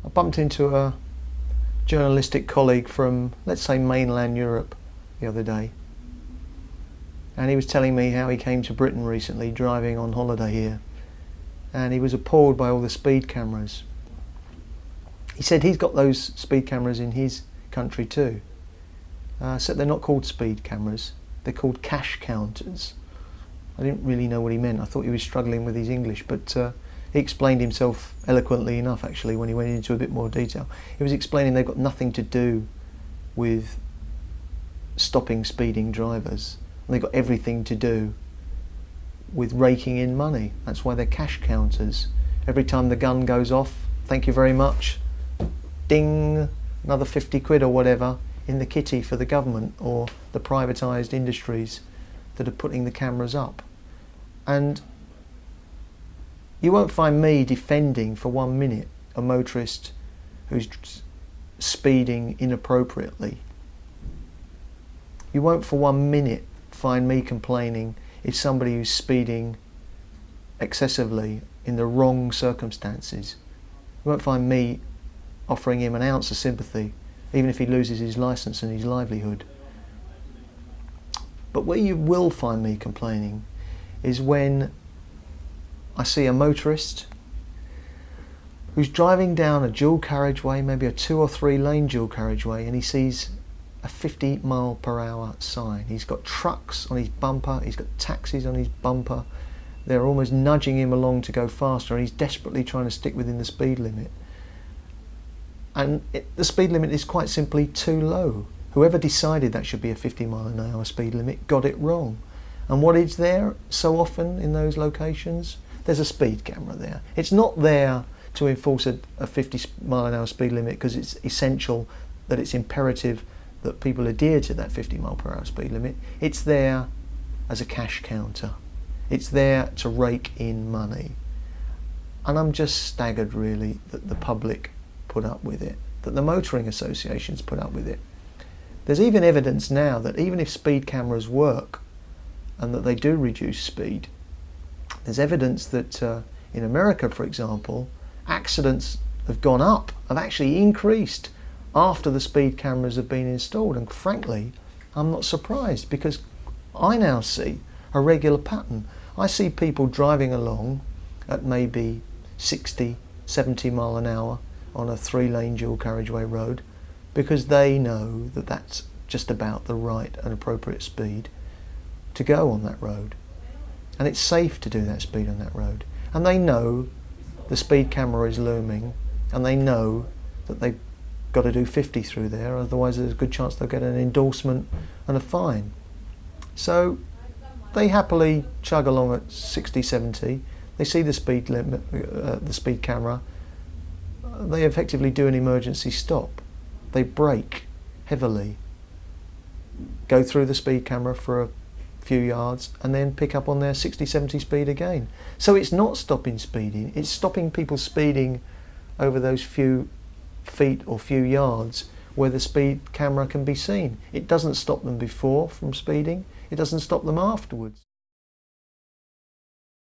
I bumped into a journalistic colleague from, let's say, mainland Europe the other day, and he was telling me how he came to Britain recently driving on holiday here, and he was appalled by all the speed cameras. He said he's got those speed cameras in his country too, except they're not called speed cameras, they're called cash counters. I didn't really know what he meant. I thought he was struggling with his English, but he explained himself eloquently enough actually when he went into a bit more detail. He was explaining they've got nothing to do with stopping speeding drivers. They've got everything to do with raking in money. That's why they're cash counters. Every time the gun goes off, thank you very much, ding, another 50 quid or whatever in the kitty for the government or the privatised industries that are putting the cameras up. And you won't find me defending for 1 minute a motorist who's speeding inappropriately. You won't for 1 minute find me complaining if somebody who's speeding excessively in the wrong circumstances. You won't find me offering him an ounce of sympathy, even if he loses his licence and his livelihood. But where you will find me complaining is when I see a motorist who's driving down a dual carriageway, maybe a 2 or 3 lane dual carriageway, and he sees a 50 mile per hour sign. He's got trucks on his bumper, he's got taxis on his bumper, they're almost nudging him along to go faster, and he's desperately trying to stick within the speed limit. And the speed limit is quite simply too low. Whoever decided that should be a 50 mile an hour speed limit got it wrong. And what is there so often in those locations? There's a speed camera there. It's not there to enforce a 50 mile an hour speed limit because it's essential that it's imperative that people adhere to that 50 mile per hour speed limit. It's there as a cash counter. It's there to rake in money. And I'm just staggered really that the public put up with it, that the motoring associations put up with it. There's even evidence now that even if speed cameras work and that they do reduce speed, there's evidence that in America, for example, accidents have gone up, have actually increased after the speed cameras have been installed. And frankly, I'm not surprised because I now see a regular pattern. I see people driving along at maybe 60, 70 mile an hour on a 3-lane dual carriageway road because they know that that's just about the right and appropriate speed to go on that road. And it's safe to do that speed on that road. And they know the speed camera is looming, and they know that they've got to do 50 through there, otherwise there's a good chance they'll get an endorsement and a fine. So they happily chug along at 60, 70, they see the speed limit, the speed camera, they effectively do an emergency stop. They brake heavily, go through the speed camera for a few yards and then pick up on their 60, 70 speed again. So it's not stopping speeding, it's stopping people speeding over those few feet or few yards where the speed camera can be seen. It doesn't stop them before from speeding, it doesn't stop them afterwards.